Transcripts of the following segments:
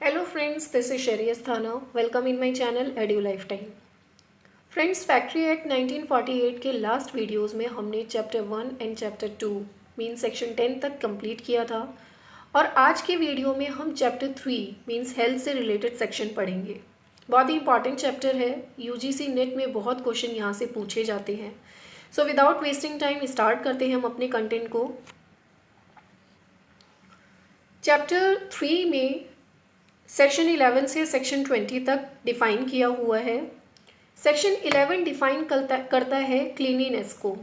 Hello friends, this is Sherry Asthana. Welcome in my channel Edu Lifetime. Friends, factory act 1948 के last videos में हमने chapter 1 and chapter 2 mean section 10 तक complete किया था और आज के वीडियो में हम चैप्टर 3 मीन्स हेल्थ से रिलेटेड सेक्शन पढ़ेंगे। बहुत ही इंपॉर्टेंट चैप्टर है, यूजीसी नेट में बहुत क्वेश्चन यहाँ से पूछे जाते हैं। So without wasting time start करते हैं हम अपने कंटेंट को। चैप्टर 3 में सेक्शन 11 से सेक्शन 20 तक डिफाइन किया हुआ है। सेक्शन 11 डिफाइन करता है क्लीनिनेस को।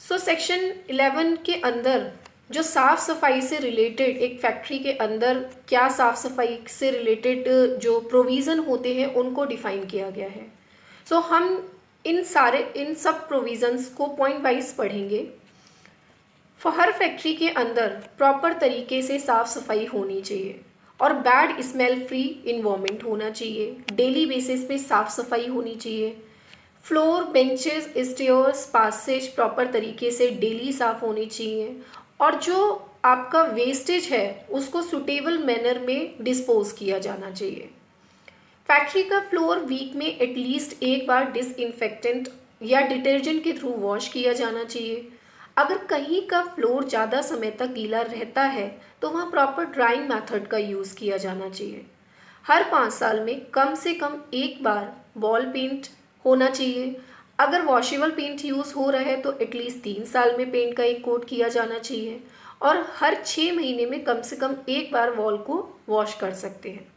सो सेक्शन 11 के अंदर जो साफ़ सफाई से रिलेटेड एक फैक्ट्री के अंदर क्या साफ़ सफाई से रिलेटेड जो प्रोविज़न होते हैं उनको डिफाइन किया गया है। सो हम इन सब प्रोविज़न्स को पॉइंट वाइज पढ़ेंगे। हर फैक्ट्री के अंदर प्रॉपर तरीके से साफ़ सफाई होनी चाहिए और बैड स्मेल फ्री इन्वायरमेंट होना चाहिए। डेली बेसिस पे साफ़ सफाई होनी चाहिए। Floor, benches, stairs, passages proper तरीके से डेली साफ़ होनी चाहिए और जो आपका वेस्टेज है उसको सुटेबल मैनर में डिस्पोज किया जाना चाहिए। फैक्ट्री का फ्लोर वीक में एटलीस्ट एक बार डिसइंफेक्टेंट या डिटर्जेंट के थ्रू वॉश किया जाना चाहिए। अगर कहीं का फ्लोर ज़्यादा समय तक गीला रहता है तो वहाँ प्रॉपर ड्राइंग मेथड का यूज़ किया जाना चाहिए। हर 5 साल में कम से कम एक बार वॉल पेंट होना चाहिए। अगर वॉशेबल पेंट यूज़ हो रहा है तो एटलीस्ट 3 साल में पेंट का एक कोट किया जाना चाहिए और हर 6 महीने में कम से कम एक बार वॉल को वॉश कर सकते हैं।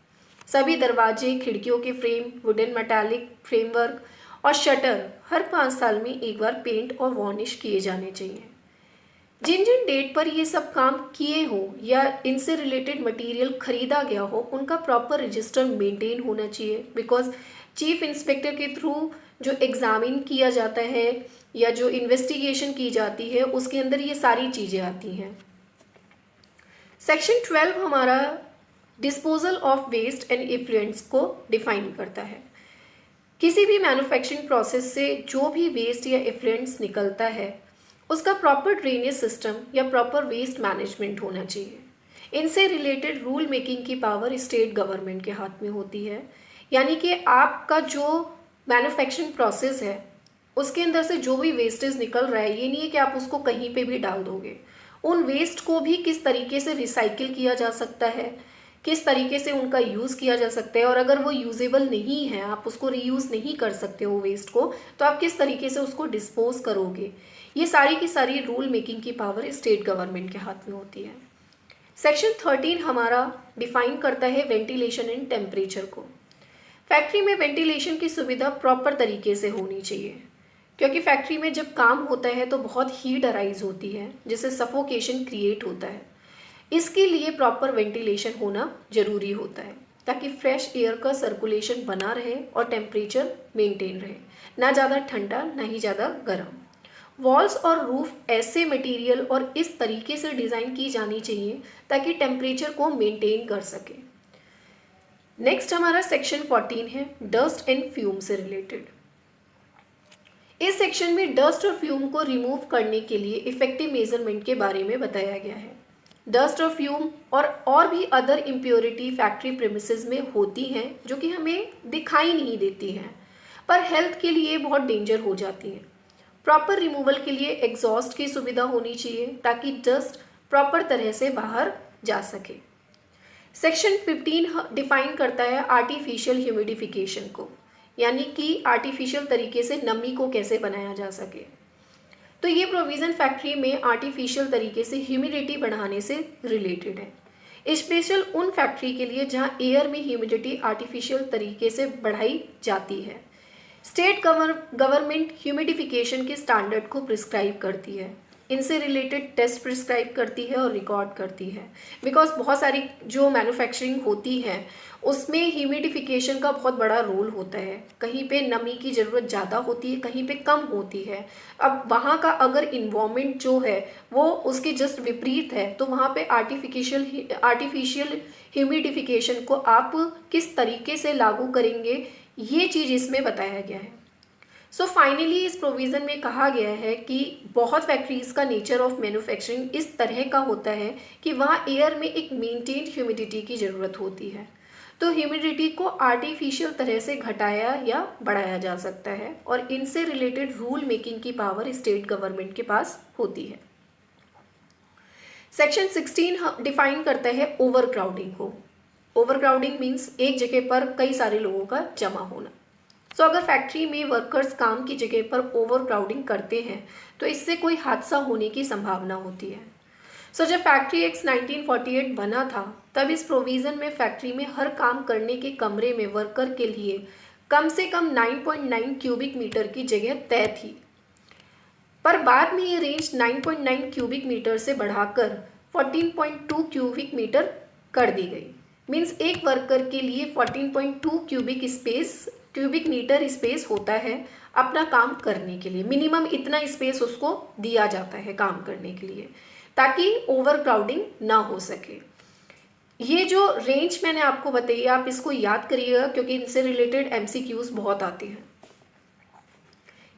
सभी दरवाजे, खिड़कियों के फ्रेम, वुडन मेटालिक फ्रेमवर्क और शटर हर 5 साल में एक बार पेंट और वार्निश किए जाने चाहिए। जिन जिन डेट पर ये सब काम किए हो या इनसे रिलेटेड मटेरियल खरीदा गया हो उनका प्रॉपर रजिस्टर मेंटेन होना चाहिए, बिकॉज चीफ इंस्पेक्टर के थ्रू जो एग्ज़ामिन किया जाता है या जो इन्वेस्टिगेशन की जाती है उसके अंदर ये सारी चीज़ें आती हैं। सेक्शन 12 हमारा disposal of waste and effluents को डिफाइन करता है। किसी भी मैन्युफैक्चरिंग प्रोसेस से जो भी वेस्ट या इफ्लुएंट्स निकलता है उसका प्रॉपर ड्रेनेज सिस्टम या प्रॉपर वेस्ट मैनेजमेंट होना चाहिए। इनसे रिलेटेड रूल मेकिंग की पावर स्टेट गवर्नमेंट के हाथ में होती है, यानी कि आपका जो मैन्युफैक्चरिंग प्रोसेस है उसके अंदर से जो भी वेस्टेज निकल रहा है ये नहीं है कि आप उसको कहीं पे भी डाल दोगे। उन वेस्ट को भी किस तरीके से रिसाइकिल किया जा सकता है, किस तरीके से उनका यूज़ किया जा सकता है और अगर वो यूजेबल नहीं है, आप उसको रीयूज़ नहीं कर सकते हो वेस्ट को, तो आप किस तरीके से उसको डिस्पोज करोगे। ये सारी की सारी रूल मेकिंग की पावर स्टेट गवर्नमेंट के हाथ में होती है। सेक्शन 13 हमारा डिफाइन करता है वेंटिलेशन एंड टेम्परेचर को। फैक्ट्री में वेंटिलेशन की सुविधा प्रॉपर तरीके से होनी चाहिए, क्योंकि फैक्ट्री में जब काम होता है तो बहुत हीट अराइज होती है जिससे सफोकेशन क्रिएट होता है। इसके लिए प्रॉपर वेंटिलेशन होना ज़रूरी होता है ताकि फ्रेश एयर का सर्कुलेशन बना रहे और टेम्परेचर मेंटेन रहे, ना ज़्यादा ठंडा ना ही ज़्यादा गर्म। वॉल्स और रूफ ऐसे मटेरियल और इस तरीके से डिज़ाइन की जानी चाहिए ताकि टेम्परेचर को मेंटेन कर सके। नेक्स्ट हमारा सेक्शन 14 है डस्ट एंड फ्यूम से रिलेटेड। इस सेक्शन में डस्ट और फ्यूम को रिमूव करने के लिए इफेक्टिव मेजरमेंट के बारे में बताया गया है। डस्ट और फ्यूम और भी अदर इम्प्योरिटी फैक्ट्री प्रेमिसेस में होती हैं जो कि हमें दिखाई नहीं देती हैं पर हेल्थ के लिए बहुत डेंजर हो जाती हैं। प्रॉपर रिमूवल के लिए एग्जॉस्ट की सुविधा होनी चाहिए ताकि डस्ट प्रॉपर तरह से बाहर जा सके। सेक्शन 15 डिफाइन करता है आर्टिफिशियल ह्यूमिडिफिकेशन को, यानी कि आर्टिफिशियल तरीके से नमी को कैसे बनाया जा सके। तो ये प्रोविज़न फैक्ट्री में आर्टिफिशियल तरीके से ह्यूमिडिटी बढ़ाने से रिलेटेड है। स्पेशल उन फैक्ट्री के लिए जहाँ एयर में ह्यूमिडिटी आर्टिफिशियल तरीके से बढ़ाई जाती है। स्टेट गवर्नमेंट ह्यूमिडिफिकेशन के स्टैंडर्ड को प्रिस्क्राइब करती है, इनसे रिलेटेड टेस्ट प्रिस्क्राइब करती है और रिकॉर्ड करती है, बिकॉज बहुत सारी जो मैन्युफैक्चरिंग होती है उसमें ह्यूमिडिफिकेशन का बहुत बड़ा रोल होता है। कहीं पे नमी की ज़रूरत ज़्यादा होती है, कहीं पे कम होती है। अब वहाँ का अगर इन्वायरमेंट जो है वो उसके जस्ट विपरीत है तो वहाँ पे आर्टिफिशियल ह्यूमिडिफिकेशन को आप किस तरीके से लागू करेंगे ये चीज़ इसमें बताया गया है। सो फाइनली इस प्रोविज़न में कहा गया है कि बहुत फैक्ट्रीज़ का नेचर ऑफ मैन्युफैक्चरिंग इस तरह का होता है कि वहाँ एयर में एक मेंटेन्ड ह्यूमिडिटी की ज़रूरत होती है। तो ह्यूमिडिटी को आर्टिफिशियल तरह से घटाया या बढ़ाया जा सकता है और इनसे रिलेटेड रूल मेकिंग की पावर स्टेट गवर्नमेंट के पास होती है। सेक्शन 16 डिफाइन करता है ओवर क्राउडिंग को। ओवर क्राउडिंग मीन्स एक जगह पर कई सारे लोगों का जमा होना। सो अगर फैक्ट्री में वर्कर्स काम की जगह पर ओवर क्राउडिंग करते हैं तो इससे कोई हादसा होने की संभावना होती है। सो जब फैक्ट्री एक्ट 1948 बना था तब इस प्रोविज़न में फैक्ट्री में हर काम करने के कमरे में वर्कर के लिए कम से कम 9.9 क्यूबिक मीटर की जगह तय थी, पर बाद में ये रेंज 9.9 क्यूबिक मीटर से बढ़ाकर 14.2 क्यूबिक मीटर कर दी गई। मीन्स एक वर्कर के लिए 14.2 क्यूबिक मीटर स्पेस होता है अपना काम करने के लिए। मिनिमम इतना स्पेस उसको दिया जाता है काम करने के लिए ताकि ओवर क्राउडिंग ना हो सके। ये जो रेंज मैंने आपको बताई आप इसको याद करिएगा क्योंकि इनसे रिलेटेड MCQs बहुत आते हैं।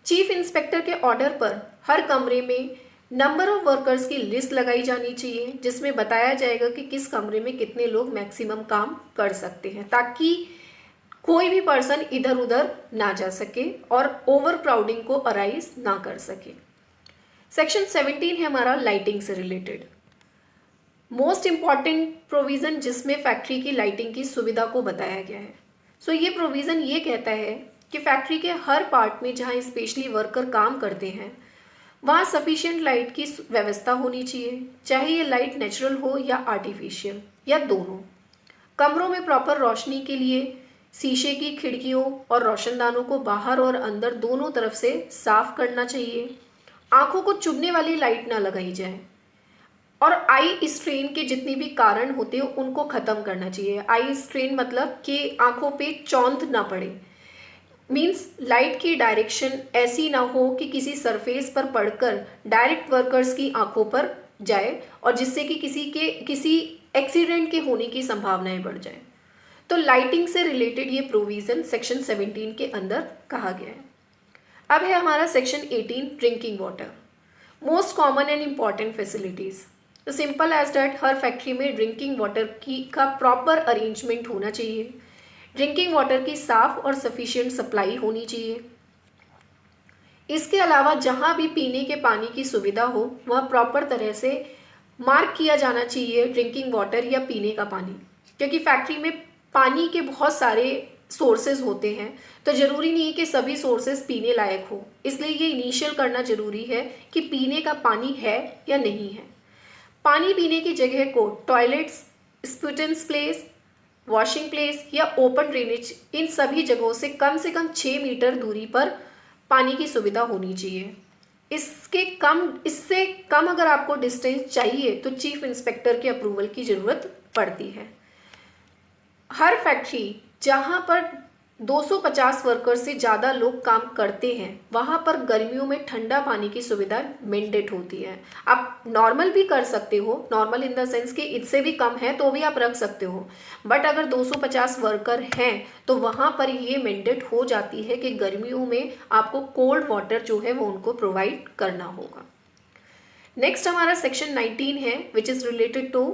चीफ इंस्पेक्टर के ऑर्डर पर हर कमरे में नंबर ऑफ वर्कर्स की लिस्ट लगाई जानी चाहिए जिसमें बताया जाएगा कि किस कमरे में कितने लोग मैक्सिमम काम कर सकते हैं ताकि कोई भी पर्सन इधर उधर ना जा सके और ओवर क्राउडिंग को अराइज ना कर सके। सेक्शन 17 है हमारा लाइटिंग से रिलेटेड मोस्ट इम्पॉर्टेंट प्रोविज़न जिसमें फैक्ट्री की लाइटिंग की सुविधा को बताया गया है। सो ये प्रोविज़न ये कहता है कि फैक्ट्री के हर पार्ट में जहाँ स्पेशली वर्कर काम करते हैं वहाँ सफिशिएंट लाइट की व्यवस्था होनी चाहिए, चाहे ये लाइट नेचुरल हो या आर्टिफिशियल या दोनों। कमरों में प्रॉपर रोशनी के लिए शीशे की खिड़कियों और रोशनदानों को बाहर और अंदर दोनों तरफ से साफ करना चाहिए। आंखों को चुभने वाली लाइट ना लगाई जाए और आई स्ट्रेन के जितने भी कारण होते हैं उनको ख़त्म करना चाहिए। आई स्ट्रेन मतलब कि आंखों पे चौंध ना पड़े, मीन्स लाइट की डायरेक्शन ऐसी ना हो कि किसी सरफेस पर पड़कर डायरेक्ट वर्कर्स की आंखों पर जाए और जिससे कि किसी एक्सीडेंट के होने की संभावनाएं बढ़ जाए। तो लाइटिंग से रिलेटेड ये प्रोविज़न सेक्शन 17 के अंदर कहा गया है। अब है हमारा section 18 drinking water most common and important facilities. तो सिंपल एज डैट हर फैक्ट्री में ड्रिंकिंग वाटर का प्रॉपर अरेंजमेंट होना चाहिए। ड्रिंकिंग वाटर की साफ और सफिशिएंट सप्लाई होनी चाहिए। इसके अलावा जहाँ भी पीने के पानी की सुविधा हो वह प्रॉपर तरह से मार्क किया जाना चाहिए ड्रिंकिंग वाटर या पीने का पानी, क्योंकि फैक्ट्री में पानी के बहुत सारे सोर्सेज होते हैं तो ज़रूरी नहीं कि सभी सोर्सेज पीने लायक हो, इसलिए ये इनिशियल करना ज़रूरी है कि पीने का पानी है या नहीं है। पानी पीने की जगह को टॉयलेट्स, स्पूटेंस प्लेस, वॉशिंग प्लेस या ओपन ड्रेनेज इन सभी जगहों से कम 6 मीटर दूरी पर पानी की सुविधा होनी चाहिए। इससे कम अगर आपको डिस्टेंस चाहिए तो चीफ इंस्पेक्टर के अप्रूवल की ज़रूरत पड़ती है। हर फैक्ट्री जहाँ पर 250 वर्कर से ज़्यादा लोग काम करते हैं वहाँ पर गर्मियों में ठंडा पानी की सुविधा मैंडेट होती है। आप नॉर्मल भी कर सकते हो, नॉर्मल इन द सेंस कि इससे भी कम है तो भी आप रख सकते हो, बट अगर 250 वर्कर हैं तो वहाँ पर ये मैंडेट हो जाती है कि गर्मियों में आपको कोल्ड वाटर जो है वो उनको प्रोवाइड करना होगा। नेक्स्ट हमारा सेक्शन 19 है which is related to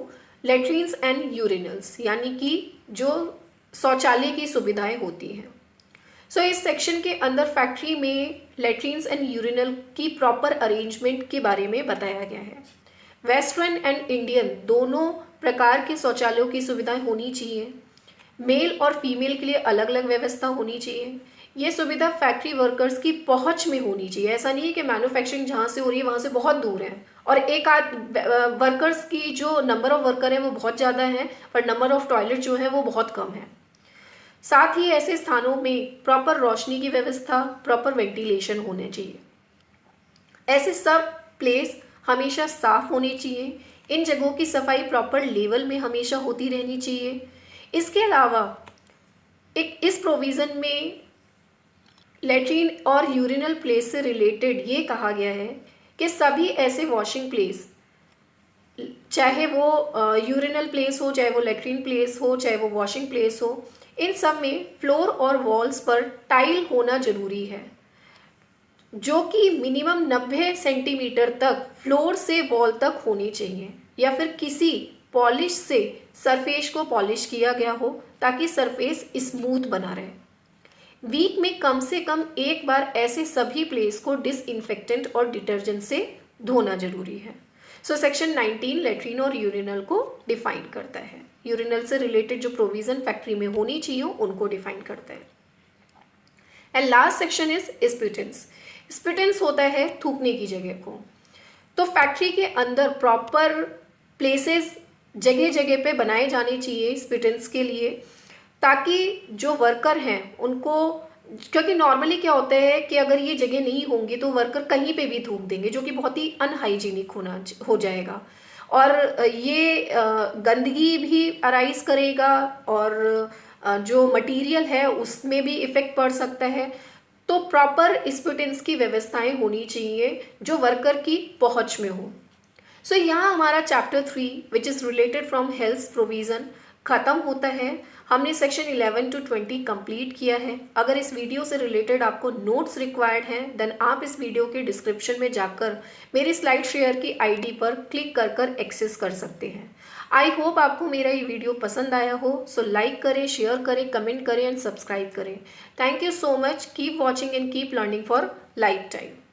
latrines and urinals, यानी कि जो शौचालय की सुविधाएं होती हैं। सो इस सेक्शन के अंदर फैक्ट्री में लेट्रिन्स एंड यूरिनल की प्रॉपर अरेंजमेंट के बारे में बताया गया है। वेस्टर्न एंड इंडियन दोनों प्रकार के शौचालयों की सुविधाएं होनी चाहिए। मेल और फीमेल के लिए अलग अलग व्यवस्था होनी चाहिए। ये सुविधा फैक्ट्री वर्कर्स की पहुंच में होनी चाहिए। ऐसा नहीं है कि मैन्युफैक्चरिंग जहाँ से हो रही है वहाँ से बहुत दूर है और एक आध वर्कर्स की जो नंबर ऑफ वर्कर है वो बहुत ज़्यादा है पर नंबर ऑफ टॉयलेट जो है वो बहुत कम है। साथ ही ऐसे स्थानों में प्रॉपर रोशनी की व्यवस्था, प्रॉपर वेंटिलेशन होने चाहिए। ऐसे सब प्लेस हमेशा साफ होने चाहिए। इन जगहों की सफाई प्रॉपर लेवल में हमेशा होती रहनी चाहिए। इसके अलावा इस प्रोविज़न में लेट्रिन और यूरिनल प्लेस से रिलेटेड ये कहा गया है कि सभी ऐसे वॉशिंग प्लेस, चाहे वो यूरिनल प्लेस हो, चाहे वो लेट्रिन प्लेस हो, चाहे वो वॉशिंग प्लेस हो, इन सब में फ्लोर और वॉल्स पर टाइल होना ज़रूरी है जो कि मिनिमम 90 सेंटीमीटर तक फ्लोर से वॉल तक होनी चाहिए या फिर किसी पॉलिश से सरफेस को पॉलिश किया गया हो ताकि सरफेस स्मूथ बना रहे। वीक में कम से कम एक बार ऐसे सभी प्लेस को डिसइंफेक्टेंट और डिटर्जेंट से धोना जरूरी है। सो सेक्शन 19 लेट्रिन और यूरिनल को डिफाइन करता है। यूरिनल से रिलेटेड जो प्रोविजन फैक्ट्री में होनी चाहिए उनको डिफाइन करता है। And last section is spittoons. Spittoons होता है थूकने की जगह को। तो फैक्ट्री के अंदर प्रॉपर प्लेसेस जगह जगह पे बनाए जाने चाहिए स्पिटेंस के लिए, ताकि जो वर्कर हैं उनको, क्योंकि नॉर्मली क्या होता है कि अगर ये जगह नहीं होंगी तो वर्कर कहीं पे भी थूक देंगे, जो कि बहुत ही अनहाइजीनिक हो जाएगा और ये गंदगी भी अराइज करेगा और जो मटेरियल है उसमें भी इफेक्ट पड़ सकता है। तो प्रॉपर स्पिटेंस की व्यवस्थाएं होनी चाहिए जो वर्कर की पहुंच में हो। सो यहाँ हमारा chapter 3 which is related from health provision ख़त्म होता है। हमने सेक्शन 11 to 20 कंप्लीट किया है। अगर इस वीडियो से रिलेटेड आपको नोट्स रिक्वायर्ड हैं देन आप इस वीडियो के डिस्क्रिप्शन में जाकर मेरी स्लाइड शेयर की आईडी पर क्लिक कर एक्सेस कर सकते हैं। आई होप आपको मेरा ये वीडियो पसंद आया हो। सो लाइक करें, शेयर करें, कमेंट करें एंड सब्सक्राइब करें। Thank you so much. Keep watching and keep learning for life time.